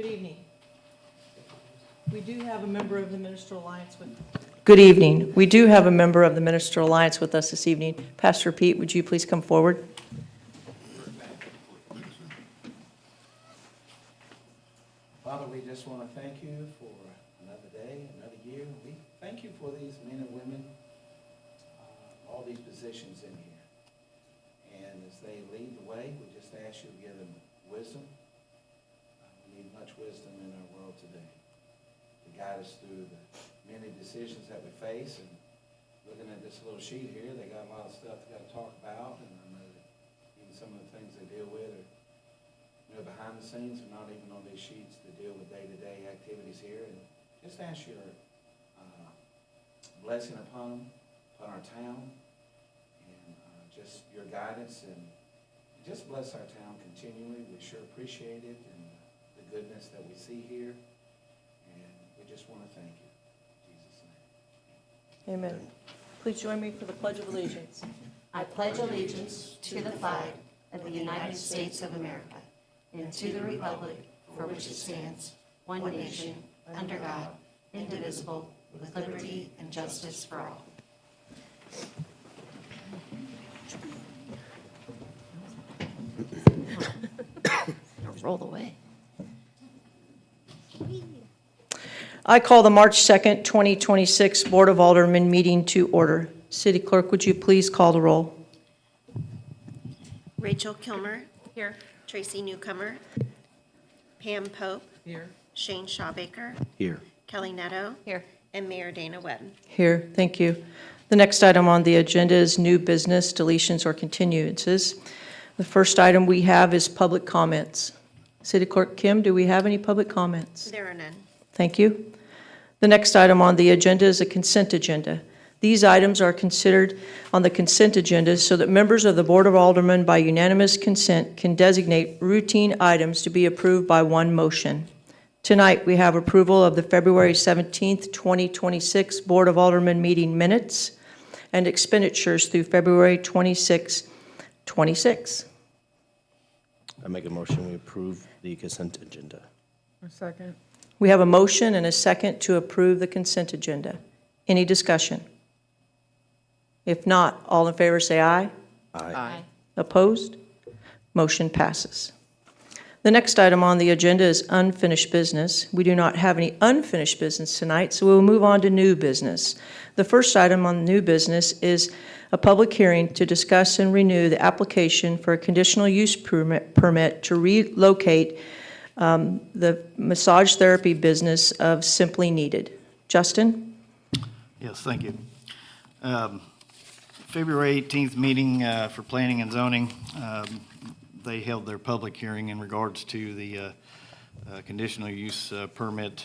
Good evening. We do have a member of the Ministerial Alliance with. Good evening. We do have a member of the Ministerial Alliance with us this evening. Pastor Pete, would you please come forward? Father, we just want to thank you for another day, another year. We thank you for these men and women, all these positions in here. And as they lead the way, we just ask you to give them wisdom. We need much wisdom in our world today to guide us through the many decisions that we face. And looking at this little sheet here, they got a lot of stuff they got to talk about. And I know that even some of the things they deal with are behind the scenes, and not even on these sheets to deal with day-to-day activities here. And just ask your blessing upon them, upon our town, and just your guidance, and just bless our town continually. We sure appreciate it, and the goodness that we see here, and we just want to thank you. In Jesus' name. Amen. Please join me for the Pledge of Allegiance. I pledge allegiance to the flag of the United States of America and to the republic for which it stands, one nation, under God, indivisible, with liberty and justice for all. Roll away. I call the March 2nd, 2026 Board of Aldermen meeting to order. City Clerk, would you please call the roll? Rachel Kilmer. Here. Tracy Newcomer. Pam Pope. Here. Shane Shawbaker. Here. Kelly Netto. Here. And Mayor Dana Webb. Here, thank you. The next item on the agenda is new business, deletions, or continuances. The first item we have is public comments. City Clerk Kim, do we have any public comments? There are none. Thank you. The next item on the agenda is a consent agenda. These items are considered on the consent agenda so that members of the Board of Aldermen by unanimous consent can designate routine items to be approved by one motion. Tonight, we have approval of the February 17th, 2026 Board of Aldermen meeting minutes and expenditures through February 26, 26. I make a motion we approve the consent agenda. A second. We have a motion and a second to approve the consent agenda. Any discussion? If not, all in favor say aye. Aye. Opposed? Motion passes. The next item on the agenda is unfinished business. We do not have any unfinished business tonight, so we will move on to new business. The first item on new business is a public hearing to discuss and renew the application for a conditional use permit to relocate the massage therapy business of Simply Needed. Justin? Yes, thank you. February 18th meeting for Planning and Zoning, they held their public hearing in regards to the conditional use permit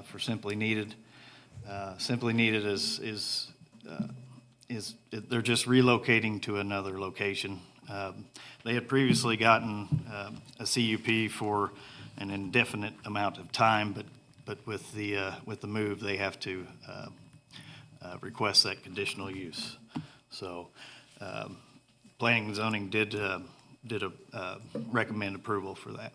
for Simply Needed. Simply Needed is they're just relocating to another location. They had previously gotten a CUP for an indefinite amount of time, but with the move, they have to request that conditional use. So, Planning and Zoning did recommend approval for that.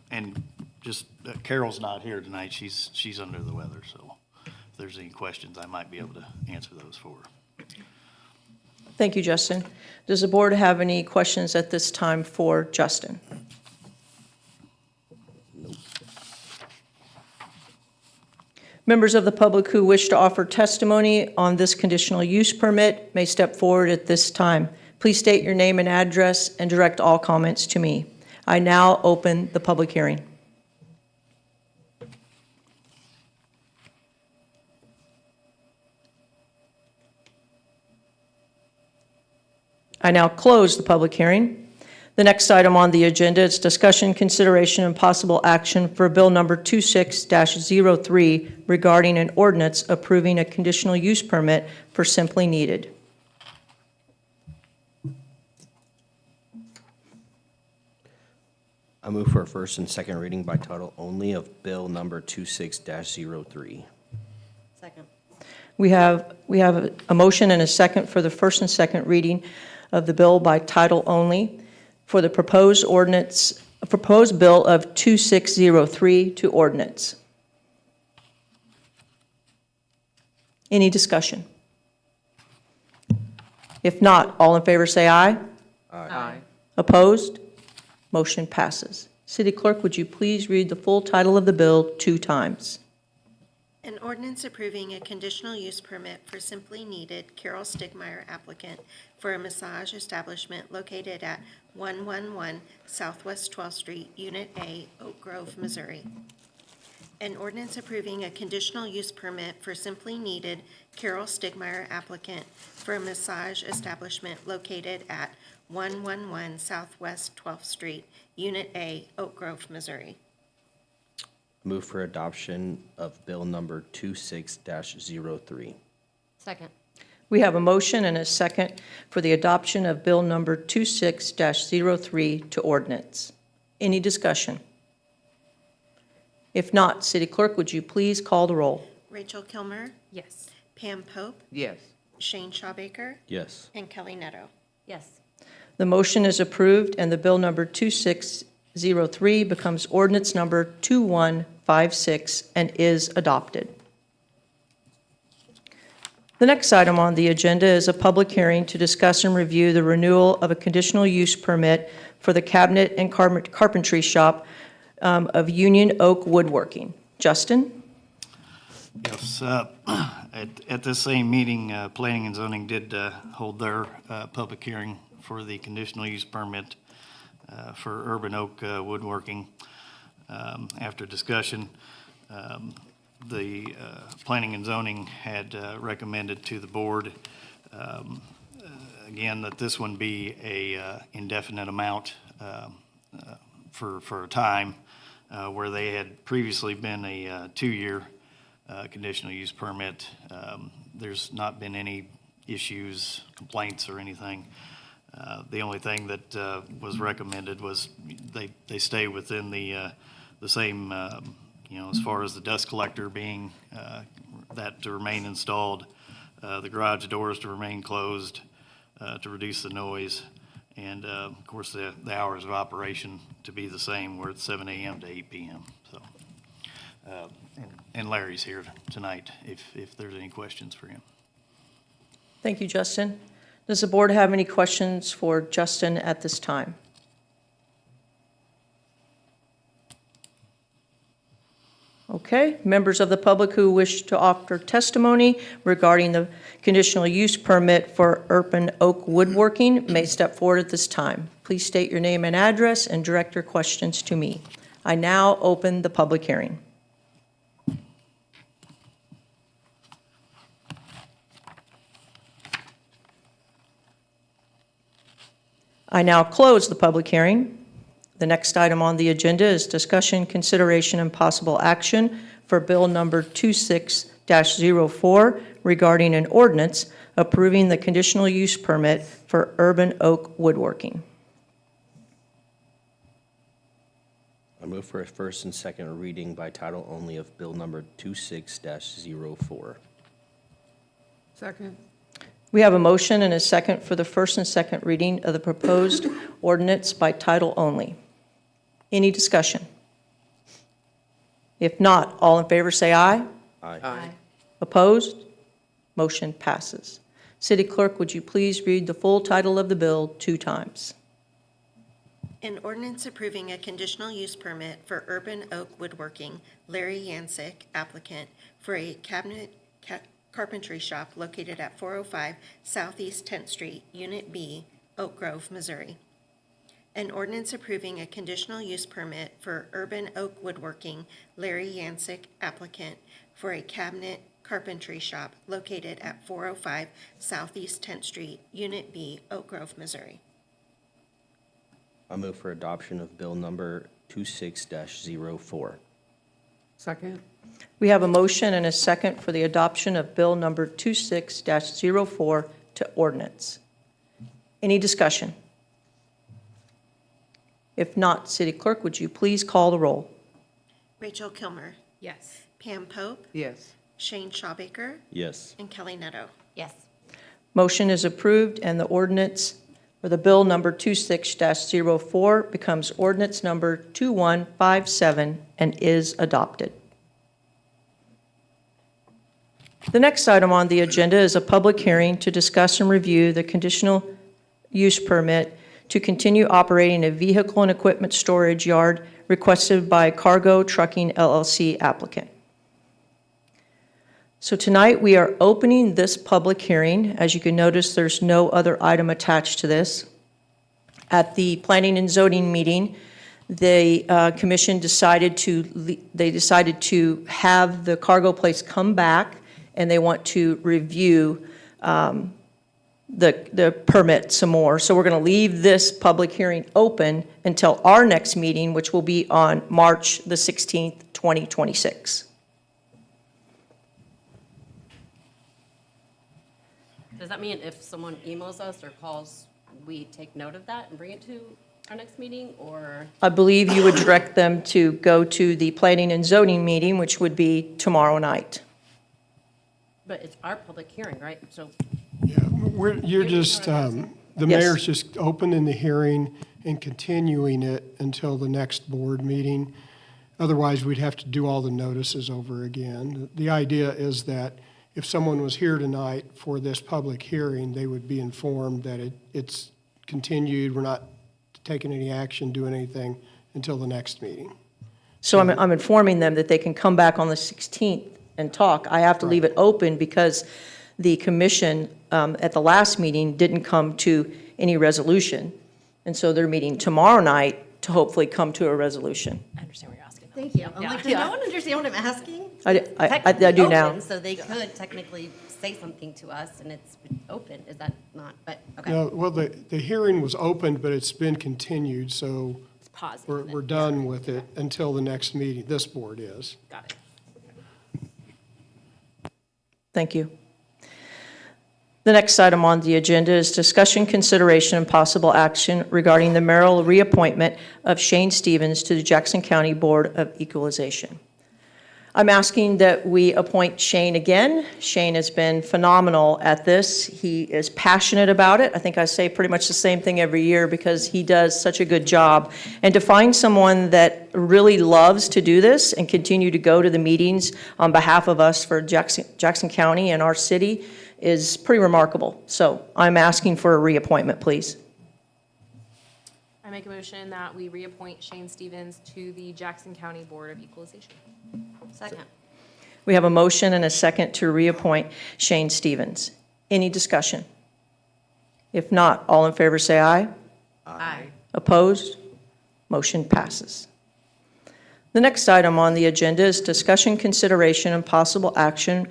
And just Carol's not here tonight; she's under the weather. So, if there's any questions, I might be able to answer those for her. Thank you, Justin. Does the board have any questions at this time for Justin? Members of the public who wish to offer testimony on this conditional use permit may step forward at this time. Please state your name and address and direct all comments to me. I now open the public hearing. I now close the public hearing. The next item on the agenda is discussion, consideration, and possible action for Bill Number 26-03 regarding an ordinance approving a conditional use permit for Simply Needed. I move for a first and second reading by title only of Bill Number 26-03. Second. We have a motion and a second for the first and second reading of the bill by title only for the proposed ordinance a proposed bill of 2603 to ordinance. Any discussion? If not, all in favor say aye. Aye. Opposed? Motion passes. City Clerk, would you please read the full title of the bill 2 times? An ordinance approving a conditional use permit for Simply Needed Carol Stigmeyer applicant for a massage establishment located at 111 Southwest 12th Street, Unit A, Oak Grove, Missouri. An ordinance approving a conditional use permit for Simply Needed Carol Stigmeyer applicant for a massage establishment located at 111 Southwest 12th Street, Unit A, Oak Grove, Missouri. Move for adoption of Bill number 26-03. Second. We have a motion and a second for the adoption of Bill number 26-03 to ordinance. Any discussion? If not, City Clerk, would you please call the roll? Rachel Kilmer, Yes. Pam Pope, Yes. Shane Shawbaker, Yes. and Kelly Netto. Yes. The motion is approved, and the bill number 2603 becomes ordinance number 2156 and is adopted. The next item on the agenda is a public hearing to discuss and review the renewal of a conditional use permit for the cabinet and carpentry shop of Union Oak Woodworking. Justin? Yes, at this same meeting, Planning and Zoning did hold their public hearing for the conditional use permit for Urban Oak Woodworking. After discussion, the Planning and Zoning had recommended to the board, again, that this one be a indefinite amount for a time, where they had previously been a 2-year conditional use permit. There's not been any issues, complaints, or anything. The only thing that was recommended was they stay within the same, as far as the dust collector being, that to remain installed, the garage doors to remain closed to reduce the noise, and of course the hours of operation to be the same, where it's 7 a.m. to 8 p.m. So, and Larry's here tonight if there's any questions for him. Thank you, Justin. Does the board have any questions for Justin at this time? Okay, members of the public who wish to offer testimony regarding the conditional use permit for Urban Oak Woodworking may step forward at this time. Please state your name and address and direct your questions to me. I now open the public hearing. I now close the public hearing. The next item on the agenda is discussion, consideration, and possible action for Bill number 26-04 regarding an ordinance approving the conditional use permit for Urban Oak Woodworking. I move for a first and second reading by title only of Bill number 26-04. Second. We have a motion and a second for the first and second reading of the proposed ordinance by title only. Any discussion? If not, all in favor say aye. Aye. Opposed? Motion passes. City Clerk, would you please read the full title of the bill 2 times? An ordinance approving a conditional use permit for Urban Oak Woodworking, Larry Yancic, applicant, for a cabinet carpentry shop located at 405 Southeast 10th Street, Unit B, Oak Grove, Missouri. An ordinance approving a conditional use permit for Urban Oak Woodworking, Larry Yancic, applicant, for a cabinet carpentry shop located at 405 Southeast 10th Street, Unit B, Oak Grove, Missouri. I move for adoption of Bill number 26-04. Second. We have a motion and a second for the adoption of Bill number 26-04 to ordinance. Any discussion? If not, City Clerk, would you please call the roll? Rachel Kilmer, Yes. Pam Pope, Yes. Shane Shawbaker, Yes. and Kelly Netto. Yes. Motion is approved, and the ordinance or the bill number 26-04 becomes ordinance number 2157 and is adopted. The next item on the agenda is a public hearing to discuss and review the conditional use permit to continue operating a vehicle and equipment storage yard requested by Cargo Trucking LLC applicant. So tonight, we are opening this public hearing. As you can notice, there's no other item attached to this. At the Planning and Zoning meeting, the commission decided to have the cargo place come back, and they want to review the permit some more. So we're going to leave this public hearing open until our next meeting, which will be on March the 16th, 2026. Does that mean if someone emails us or calls, we take note of that and bring it to our next meeting, or? I believe you would direct them to go to the Planning and Zoning meeting, which would be tomorrow night. But it's our public hearing, right? So, Yeah, you're just, the Yes. mayor's just opening the hearing and continuing it until the next board meeting. Otherwise, we'd have to do all the notices over again. The idea is that if someone was here tonight for this public hearing, they would be informed that it's continued, we're not taking any action, doing anything until the next meeting. So I'm informing them that they can come back on the 16th and talk. I have to leave it open because the commission at the last meeting didn't come to any resolution. And so they're meeting tomorrow night to hopefully come to a resolution. I understand what you're asking. Thank you. I'm like, does no one understand what I'm asking? I Technically do now. open, so they could technically say something to us, and it's open, is that not? But, okay, No, well, the hearing was opened, but it's been continued, so it's paused. we're done with it until the next meeting. This board is. Got it. Thank you. The next item on the agenda is discussion, consideration, and possible action regarding the mayoral reappointment of Shane Stevens to the Jackson County Board of Equalization. I'm asking that we appoint Shane again. Shane has been phenomenal at this. He is passionate about it. I think I say pretty much the same thing every year because he does such a good job. And to find someone that really loves to do this and continue to go to the meetings on behalf of us for Jackson County and our city is pretty remarkable. So I'm asking for a reappointment, please. I make a motion that we reappoint Shane Stevens to the Jackson County Board of Equalization. Second. We have a motion and a second to reappoint Shane Stevens. Any discussion? If not, all in favor say aye. Aye. Opposed? Motion passes. The next item on the agenda is discussion, consideration, and possible action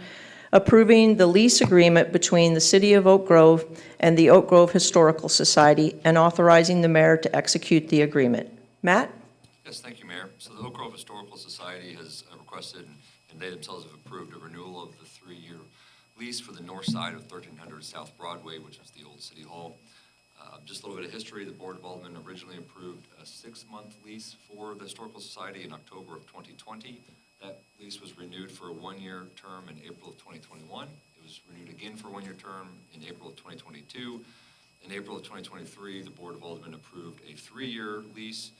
approving the lease agreement between the City of Oak Grove and the Oak Grove Historical Society and authorizing the mayor to execute the agreement. Matt? Yes, thank you, Mayor. So the Oak Grove Historical Society has requested, and they themselves have approved, a renewal of the 3-year lease for the north side of 1300 South Broadway, which is the old City Hall. Just a little bit of history, the Board of Alderman originally approved a 6-month lease for the Historical Society in October of 2020. That lease was renewed for a 1-year term in April of 2021. It was renewed again for a 1-year term in April of 2022. In April of 2023, the Board of Aldermen approved a 3-year lease.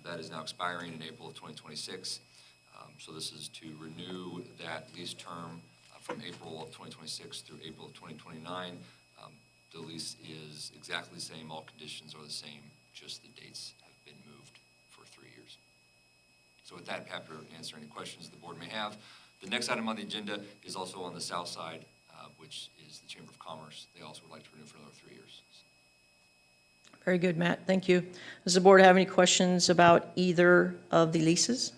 That is now expiring in April of 2026. So this is to renew that lease term from April of 2026 through April of 2029. The lease is exactly the same. All conditions are the same. Just the dates have been moved for 3 years. So with that, happy to answer any questions the board may have. The next item on the agenda is also on the south side, which is the Chamber of Commerce. They also would like to renew for another 3 years. Very good, Matt. Thank you. Does the board have any questions about either of the leases?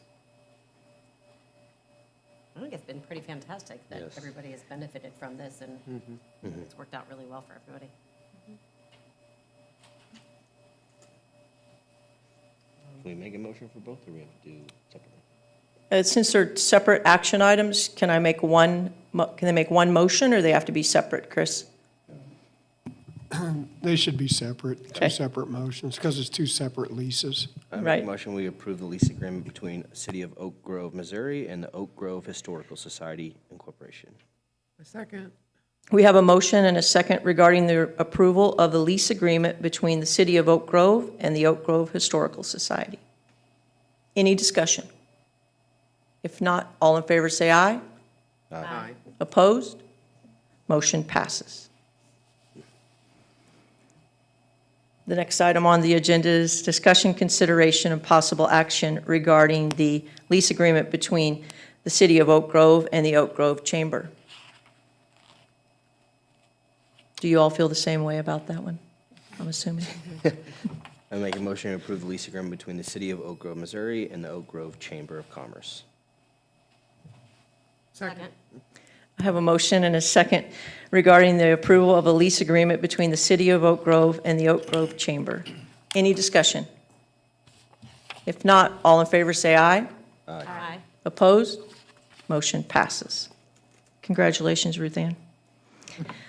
I think it's been pretty fantastic that Yes. everybody has benefited from this, and it's worked out really well for everybody. Can we make a motion for both, or we have to do separately? Since they're separate action items, can I make one, can they make one motion, or they have to be separate, Chris? They should be separate, Okay. 2 separate motions, because it's 2 separate leases. I make Right. a motion, we approve the lease agreement between City of Oak Grove, Missouri and the Oak Grove Historical Society Incorporation. A second. We have a motion and a second regarding the approval of the lease agreement between the City of Oak Grove and the Oak Grove Historical Society. Any discussion? If not, all in favor say aye. Aye. Opposed? Motion passes. The next item on the agenda is discussion, consideration, and possible action regarding the lease agreement between the City of Oak Grove and the Oak Grove Chamber. Do you all feel the same way about that one? I'm assuming. I make a motion to approve the lease agreement between the City of Oak Grove, Missouri and the Oak Grove Chamber of Commerce. Second. I have a motion and a second regarding the approval of a lease agreement between the City of Oak Grove and the Oak Grove Chamber. Any discussion? If not, all in favor say aye. Aye. Opposed? Motion passes. Congratulations, Ruth Ann.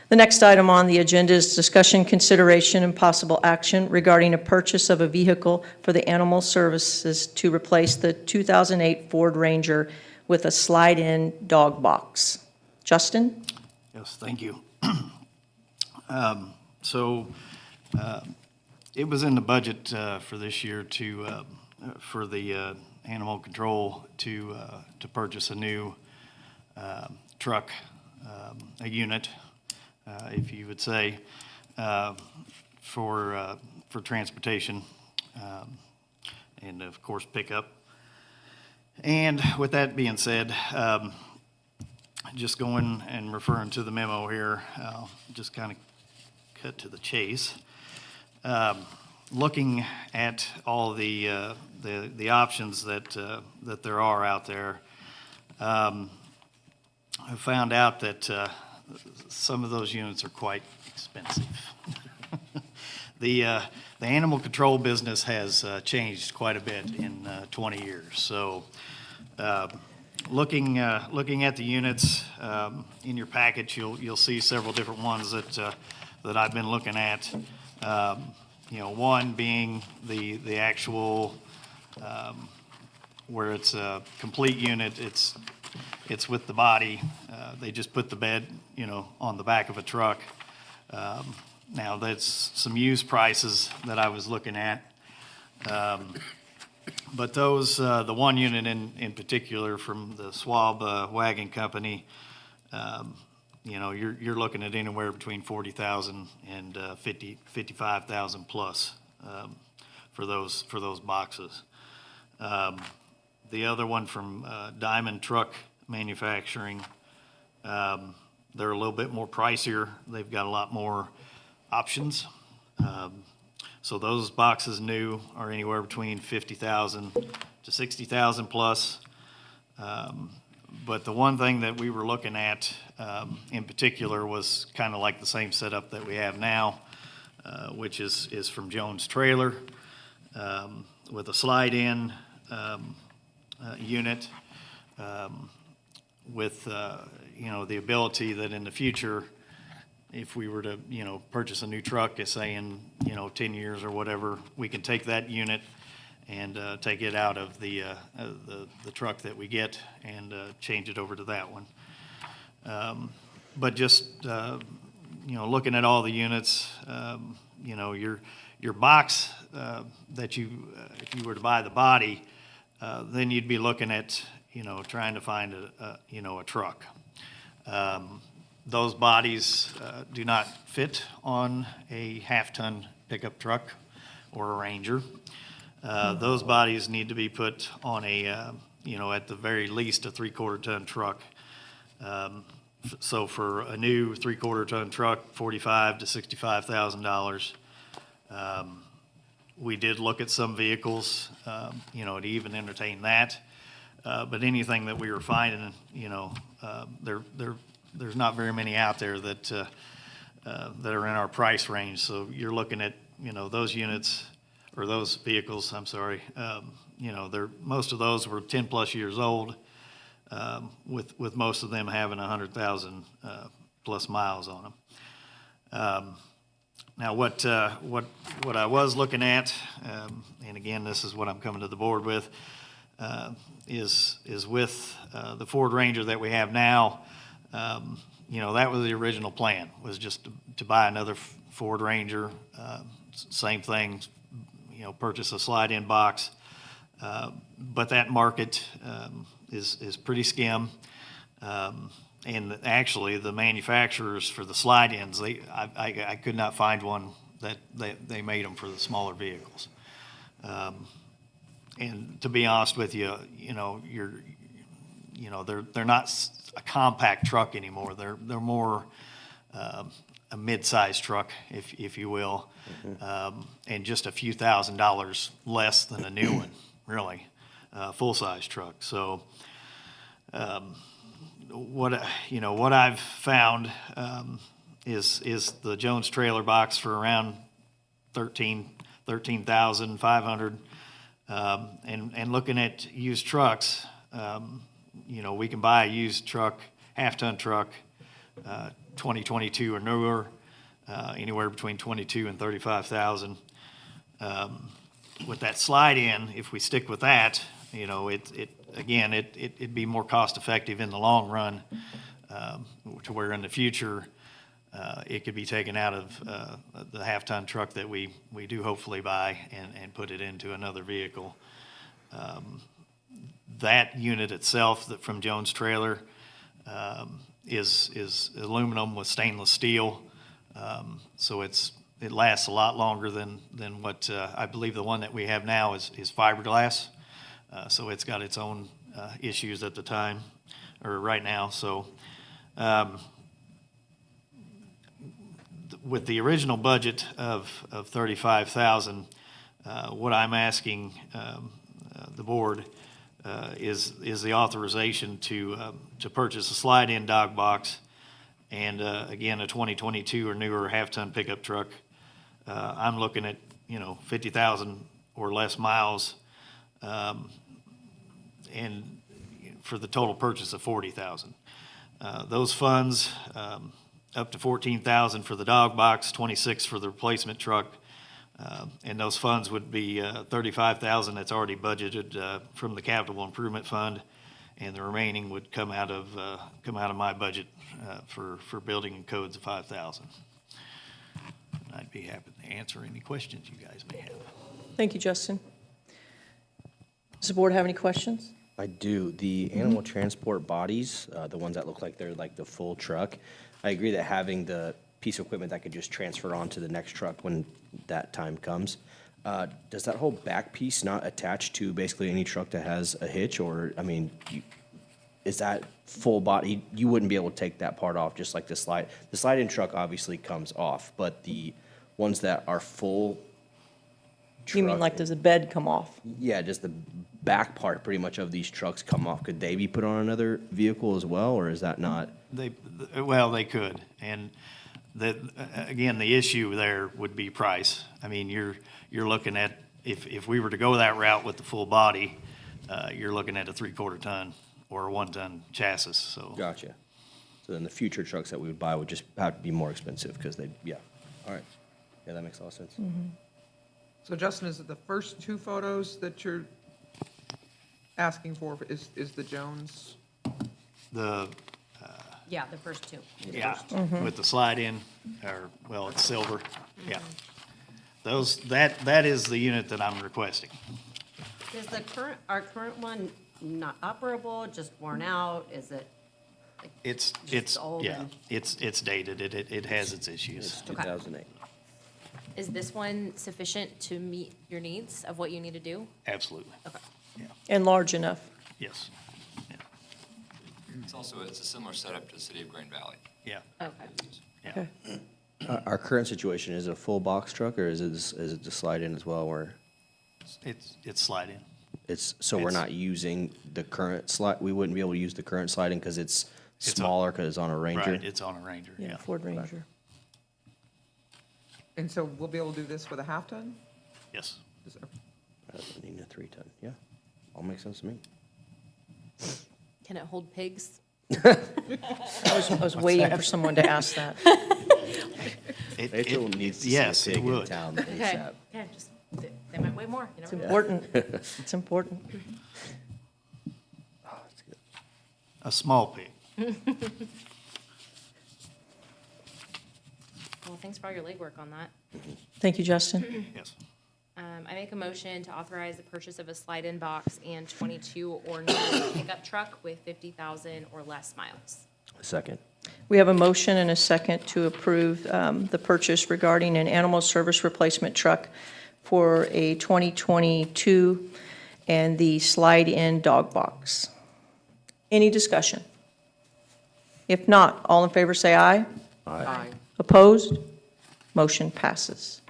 The next item on the agenda is discussion, consideration, and possible action regarding a purchase of a vehicle for the animal services to replace the 2008 Ford Ranger with a slide-in dog box. Justin? Yes, thank you. It was in the budget for this year for the animal control to purchase a new truck, a unit, if you would say, for transportation, and of course pickup. And with that being said, just going and referring to the memo here, just kind of cut to the chase. Looking at all the options that there are out there, I found out that some of those units are quite expensive. The animal control business has changed quite a bit in 20 years. So, looking at the units in your package, you'll see several different ones that I've been looking at. One being the actual where it's a complete unit. It's with the body. They just put the bed, on the back of a truck. Now that's some used prices that I was looking at. But those, the one unit in particular from the Schwab Wagon Company, you're looking at anywhere between 40,000 and 55,000 plus for those boxes. The other one from Diamond Truck Manufacturing, they're a little bit more pricier. They've got a lot more options. So those boxes new are anywhere between 50,000 to 60,000 plus. But the one thing that we were looking at in particular was kind of like the same setup that we have now, which is from Jones Trailer with a slide-in unit with the ability that in the future, if we were to, purchase a new truck, say in, 10 years or whatever, we can take that unit and take it out of the truck that we get and change it over to that one. But just, looking at all the units, your box that if you were to buy the body, then you'd be looking at, trying to find a truck. Those bodies do not fit on a half-ton pickup truck or a Ranger. Those bodies need to be put on a, at the very least, a 3/4 ton truck. So for a new 3/4 ton truck, $45,000 to $65,000. We did look at some vehicles, to even entertain that. But anything that we were finding, there's not very many out there that are in our price range. So you're looking at, those units or those vehicles, I'm sorry, most of those were 10 plus years old, with most of them having 100,000 plus miles on them. Now, what I was looking at, and again, this is what I'm coming to the board with, is with the Ford Ranger that we have now. that was the original plan, was just to buy another Ford Ranger. Same thing, purchase a slide-in box. But that market is pretty skim. And actually, the manufacturers for the slide-ins, I could not find one that they made them for the smaller vehicles. And to be honest with you, they're not a compact truck anymore. They're more a mid-sized truck, if you will, and just a few $1,000s less than a new one, really, full-size truck. So, what I've found is the Jones trailer box for around $13,500. And looking at used trucks, we can buy a used truck, half-ton truck, 2022 or newer, anywhere between $22,000 and $35,000. With that slide-in, if we stick with that, it'd be more cost-effective in the long run, to where in the future, it could be taken out of the half-ton truck that we do hopefully buy and put it into another vehicle. That unit itself, from Jones Trailer, is aluminum with stainless steel, so it lasts a lot longer than what I believe the one that we have now is fiberglass. So it's got its own issues at the time, or right now. So with the original budget of $35,000, what I'm asking the board is the authorization to purchase a slide-in dog box and again a 2022 or newer half-ton pickup truck. I'm looking at 50,000 or less miles, and for the total purchase of $40,000. Those funds, up to $14,000 for the dog box, $26,000 for the replacement truck, and those funds would be $35,000 that's already budgeted from the capital improvement fund, and the remaining would come out of my budget for building and codes of $5,000. I'd be happy to answer any questions you guys may have. Thank you, Justin. Does the board have any questions? I do. The animal transport bodies, the ones that look like they're like the full truck, I agree that having the piece of equipment that could just transfer onto the next truck when that time comes. Does that whole back piece not attach to basically any truck that has a hitch? Or, is that full body? You wouldn't be able to take that part off, just like the slide. The slide-in truck obviously comes off, but the ones that are full truck. You mean like does the bed come off? Yeah, just the back part pretty much of these trucks come off. Could they be put on another vehicle as well, or is that not? They could. And again, the issue there would be price. You're looking at, if we were to go that route with the full body, you're looking at a 3/4 ton or a 1 ton chassis, so. Gotcha. So then the future trucks that we would buy would just have to be more expensive because all right. Yeah, that makes a lot of sense. So Justin, is it the first two photos that you're asking for is the Jones? Yeah, the first two. Yeah, with the slide-in, it's silver, yeah. That is the unit that I'm requesting. Is our current one not operable, just worn out? Is it? It's old yeah, and- it's dated, it has its issues. It's 2008. Is this one sufficient to meet your needs of what you need to do? Absolutely, Okay. And large enough? yes, yeah, It's a similar setup to the city of Grand Valley. yeah, Okay. yeah. Okay. Our current situation, is it a full box truck or is it just slide-in as well, where It's slide-in, we're It's- not using the current slide, we wouldn't be able to use the current slide-in because it's It's smaller because it's on a Ranger? right, it's on a Ranger, Yeah, yeah. Ford Ranger. And so we'll be able to do this with a half ton? Yes, Rather than needing a 3-ton, yeah. All makes sense to me. Can it hold pigs? I was waiting for someone to ask that. Rachel needs to see a yes, it pig in would. town Okay, ASAP. yeah, just, they might weigh more, you It's never know. important. It's important. Oh, that's good. A small pig. Well, thanks for all your legwork on that. Thank you, Justin. Yes. I make a motion to authorize the purchase of a slide-in box and 22 or newer pickup truck with 50,000 or less miles. Second. We have a motion and a second to approve the purchase regarding an animal service replacement truck for a 2022 and the slide-in dog box. Any discussion? If not, all in favor say aye. Aye. Opposed? Motion passes.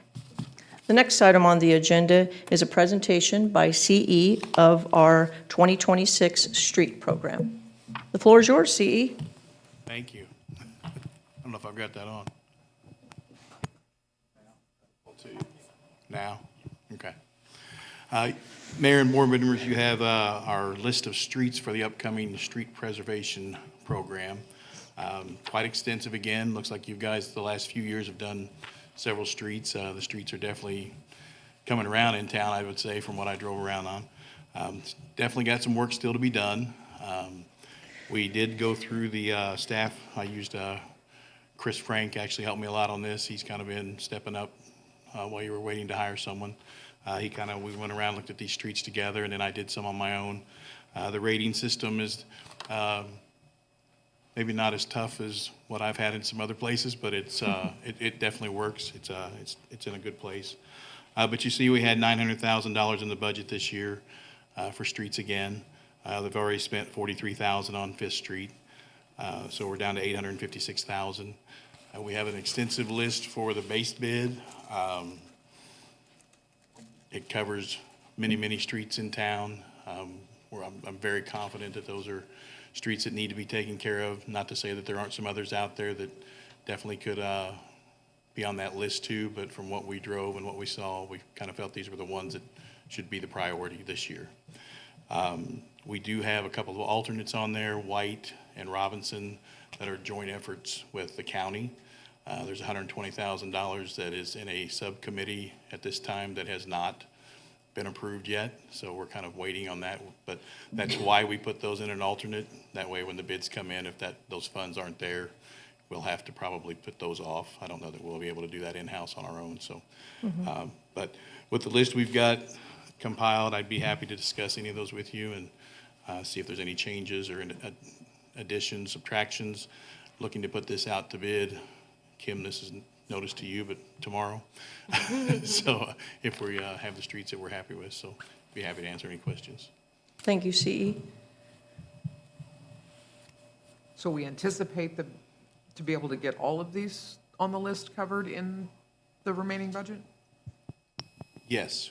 The next item on the agenda is a presentation by CE of our 2026 street program. The floor is yours, CE. Thank you. I don't know if I've got that on. Now? Okay. Mayor and board members, you have our list of streets for the upcoming street preservation program. Quite extensive again. Looks like you guys, the last few years, have done several streets. The streets are definitely coming around in town, I would say, from what I drove around on. Definitely got some work still to be done. We did go through the staff. I used Chris Frank, actually helped me a lot on this. He's kind of been stepping up while you were waiting to hire someone. We went around, looked at these streets together, and then I did some on my own. The rating system is maybe not as tough as what I've had in some other places, but it definitely works. It's in a good place. But you see, we had $900,000 in the budget this year for streets again. They've already spent $43,000 on Fifth Street, so we're down to $856,000. We have an extensive list for the base bid. It covers many, many streets in town. Where I'm very confident that those are streets that need to be taken care of. Not to say that there aren't some others out there that definitely could be on that list too, but from what we drove and what we saw, we kind of felt these were the ones that should be the priority this year. We do have a couple of alternates on there, White and Robinson, that are joint efforts with the county. There's $120,000 that is in a subcommittee at this time that has not been approved yet, so we're kind of waiting on that. But that's why we put those in an alternate. That way, when the bids come in, if those funds aren't there, we'll have to probably put those off. I don't know that we'll be able to do that in-house on our own. So, but with the list we've got compiled, I'd be happy to discuss any of those with you and see if there's any changes or additions, subtractions. Looking to put this out to bid. Kim, this is notice to you, but tomorrow. So if we have the streets that we're happy with, so be happy to answer any questions. Thank you, CE. So we anticipate to be able to get all of these on the list covered in the remaining budget? Yes.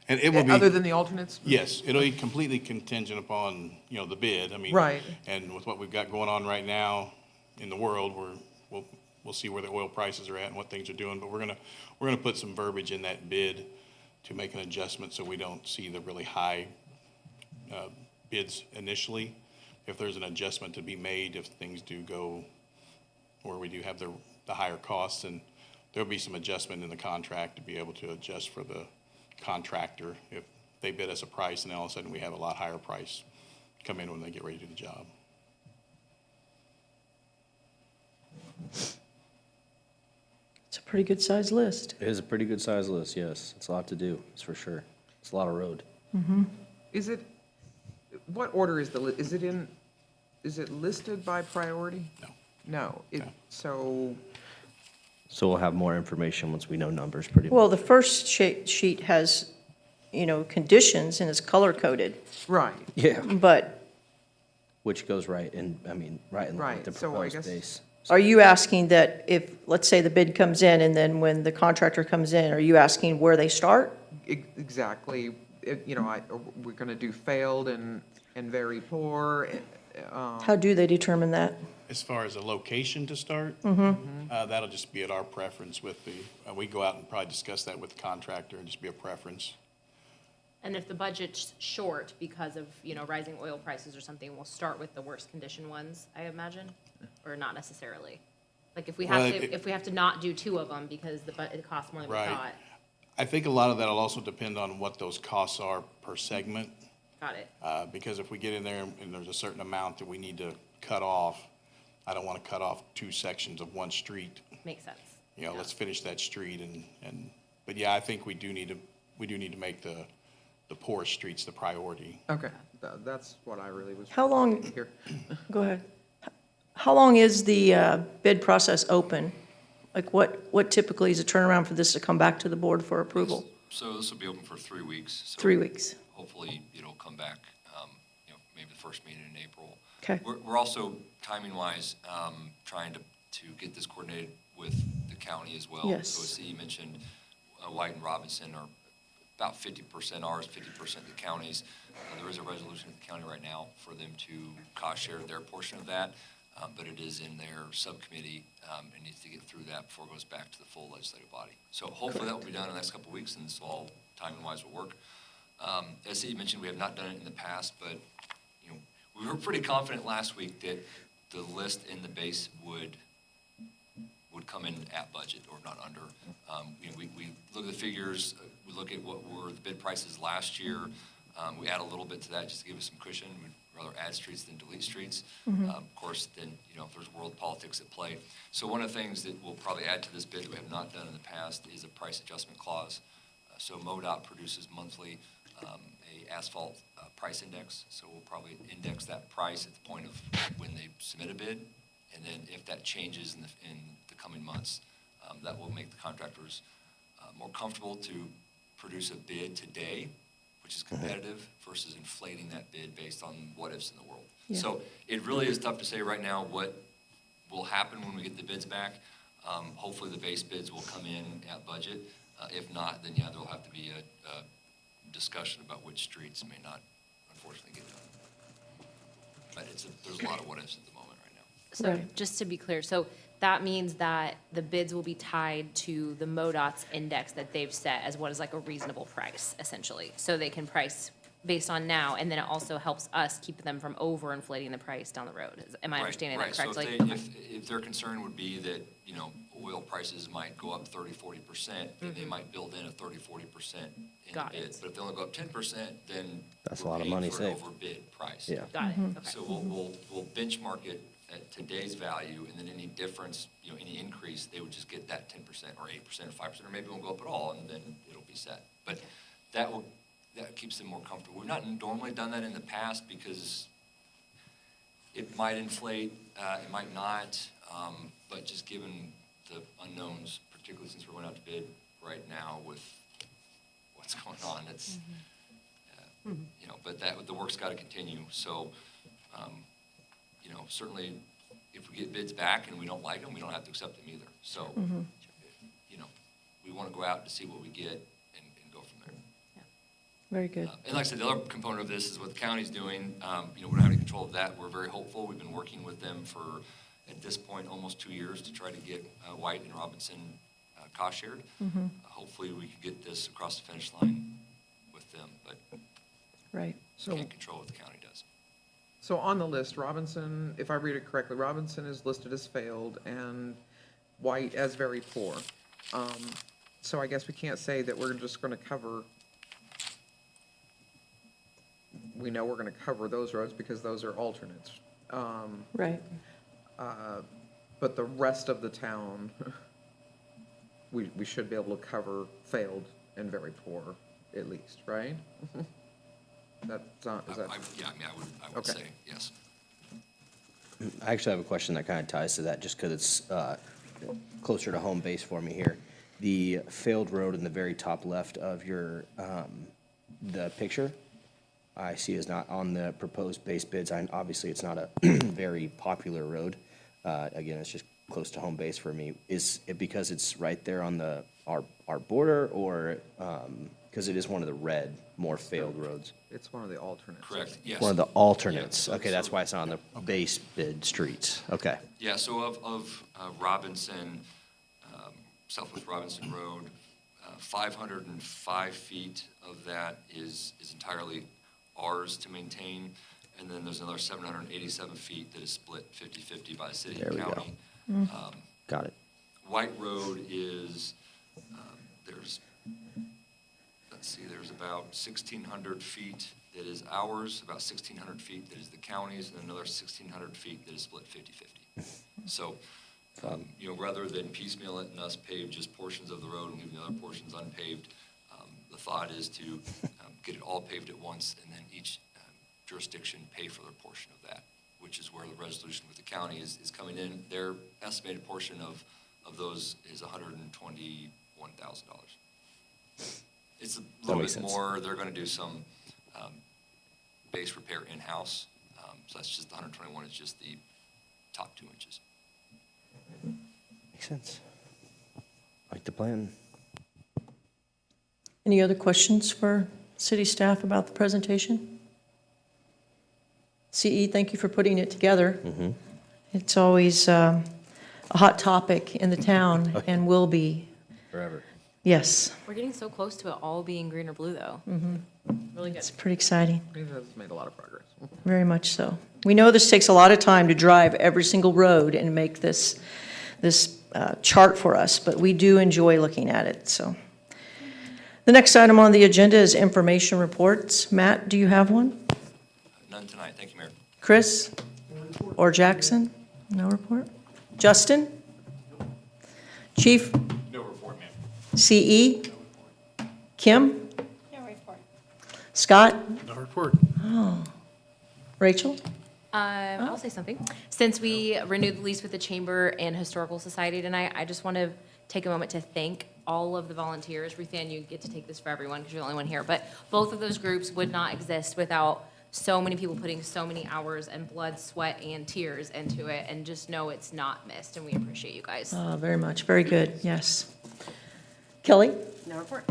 And it will be. Other than the alternates? Yes, it'll be completely contingent upon, the bid. I mean. Right. And with what we've got going on right now in the world, we'll see where the oil prices are at and what things are doing. But we're gonna put some verbiage in that bid to make an adjustment so we don't see the really high bids initially. If there's an adjustment to be made, if things do go where we do have the higher costs, and there'll be some adjustment in the contract to be able to adjust for the contractor if they bid us a price and then all of a sudden we have a lot higher price come in when they get ready to do the job. It's a pretty good-sized list. It is a pretty good size list, yes. It's a lot to do, that's for sure. It's a lot of road. Is it, what order is is it listed by priority? No. No. No. So, So we'll have more information once we know numbers pretty much. Well, the first sheet has, conditions and is color-coded, right. Yeah, but which goes right in line Right, with the so I proposed guess- base. are you asking that if, let's say the bid comes in and then when the contractor comes in, are you asking where they start? Exactly. We're going to do failed and very poor. How do they determine that? As far as a location to start, that'll just be at our preference with we go out and probably discuss that with the contractor and just be a preference. And if the budget's short because of, rising oil prices or something, we'll start with the worst condition ones, I imagine, or not necessarily? Like if we have Well, if we have to not do two of them because it costs more than we Right. thought. I think a lot of that'll also depend on what those costs are per segment. Got it. Because if we get in there and there's a certain amount that we need to cut off, I don't want to cut off two sections of one street. Makes sense. you know, let's finish that street but yeah, I think we do need to make the poorest streets the priority. Okay, that's what I really was. How long- Here. Go ahead. How long is the bid process open? Like what typically is a turnaround for this to come back to the board for approval? So this will be open for 3 weeks. So 3 weeks. hopefully it'll come back, maybe the first meeting in April. Okay. We're also, timing-wise, trying to get this coordinated with the county as well. Yes. So as you mentioned, White and Robinson are about 50% ours, 50% the county's. There is a resolution at the county right now for them to cost share their portion of that, but it is in their subcommittee, and needs to get through that before it goes back to the full legislative body. So hopefully that will be done in the next couple of weeks, and this all, timing-wise, will work. As you mentioned, we have not done it in the past, but, we were pretty confident last week that the list in the base would come in at budget or not under. We look at the figures, we look at what were the bid prices last year. We add a little bit to that just to give us some cushion. We'd rather add streets than delete streets. Of course, then, if there's world politics at play. So one of the things that we'll probably add to this bid that we have not done in the past is a price adjustment clause. So MoDOT produces monthly a asphalt price index. So we'll probably index that price at the point of when they submit a bid. And then if that changes in the coming months, that will make the contractors more comfortable to produce a bid today, which is competitive, versus inflating that bid based on what-ifs in the world. Yeah. So it really is tough to say right now what will happen when we get the bids back. Hopefully the base bids will come in at budget. If not, then yeah, there'll have to be a discussion about which streets may not unfortunately get done. But there's a lot of what-ifs at the moment right now. So Right. just to be clear, so that means that the bids will be tied to the MoDOT's index that they've set as what is like a reasonable price, essentially. So they can price based on now, and then it also helps us keep them from overinflating the price down the road. Am I understanding that correctly? Right, so if their concern would be that, oil prices might go up 30-40%, then they might build in a 30-40% in the Got bid. it. But if they only go up 10%, then That's a we're lot of paying money for an saved. overbid price. Yeah. Got it, okay. So we'll benchmark it at today's value, and then any difference, any increase, they would just get that 10% or 8% or 5%, or maybe it won't go up at all, and then it'll be set. But that keeps them more comfortable. We've not normally done that in the past because it might inflate, it might not, but just given the unknowns, particularly since we're going out to bid right now with what's going on, it's, but the work's got to continue. So, certainly if we get bids back and we don't like them, we don't have to accept them either. So, we want to go out to see what we get and go from there. Very good. And like I said, the other component of this is what the county's doing. We don't have any control of that. We're very hopeful. We've been working with them for, at this point, almost 2 years to try to get White and Robinson cost shared. Hopefully, we can get this across the finish line with them, but Right. So, can't control what the county does. so on the list, Robinson, if I read it correctly, Robinson is listed as failed and White as very poor. So I guess we can't say that we're just gonna cover, we know we're gonna cover those roads because those are alternates. Right. But the rest of the town, we should be able to cover failed and very poor at least, right? That's not, is that? I would Okay. say, yes. I actually have a question that kind of ties to that, just because it's closer to home base for me here. The failed road in the very top left of your, the picture, I see is not on the proposed base bids. Obviously, it's not a very popular road. Again, it's just close to home base for me. Is it because it's right there on our border, or because it is one of the red, more failed roads? It's one of the alternates. Correct, yes. One of the alternates. Yeah, Okay, that's so- why it's not on the base bid streets. Okay. Yeah, so of Robinson, Southwest Robinson Road, 505 feet of that is entirely ours to maintain. And then there's another 787 feet that is split 50-50 by the city There and we go. county. Got it. White Road is, there's about 1,600 feet that is ours, about 1,600 feet that is the county's, and another 1,600 feet that is split 50-50. So Rather than piecemeal it and us pave just portions of the road and leave the other portions unpaved, the thought is to get it all paved at once and then each jurisdiction pay for their portion of that, which is where the resolution with the county is coming in. Their estimated portion of those is $121,000. It's a little makes bit sense. more. They're going to do some base repair in-house. So that's just the 121 is just the top 2 inches. Makes sense. Like the plan. Any other questions for city staff about the presentation? CE, thank you for putting it together. It's always a hot topic in the town and will be. Forever. Yes, We're getting so close to it all being green or blue, though. Really good. it's pretty exciting, It has made a lot of progress. very much so. We know this takes a lot of time to drive every single road and make this chart for us, but we do enjoy looking at it, so. The next item on the agenda is information reports. Matt, do you have one? None tonight. Thank you, Mayor. Chris? Or Jackson? No report? Justin? Chief? No report, ma'am. CE? Kim? No report. Scott? No report. Rachel? I'll say something. Since we renewed the lease with the Chamber and Historical Society tonight, I just want to take a moment to thank all of the volunteers. Ruth Ann, you get to take this for everyone because you're the only one here. But both of those groups would not exist without so many people putting so many hours and blood, sweat, and tears into it. And just know it's not missed, and we appreciate you guys. Very much, very good, yes. Kelly? No report.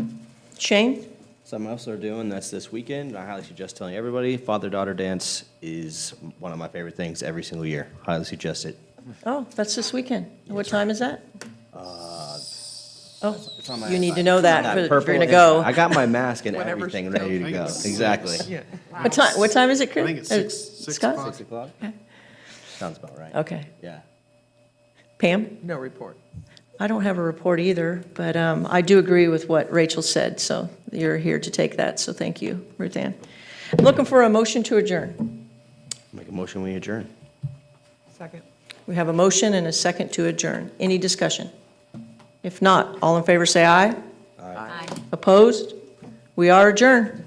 Shane? Something else they're doing that's this weekend. I highly suggest telling everybody. Father-daughter dance is one of my favorite things every single year. Highly suggest it. Oh, that's this weekend. What time is that? Oh, It's on my- you need to know that if you're purple going to and- go. I got my mask and Whenever everything she ready to tells me. go. I think it's Exactly. Yeah. What time is it, Chris? I think it's six Scott? o'clock. 6 o'clock? Sounds about right. Okay. Yeah. Pam? No report. I don't have a report either, but I do agree with what Rachel said, so you're here to take that, so thank you, Ruth Ann. Looking for a motion to adjourn. Make a motion, we adjourn. Second. We have a motion and a second to adjourn. Any discussion? If not, all in favor say aye. Aye. Opposed? We are adjourned.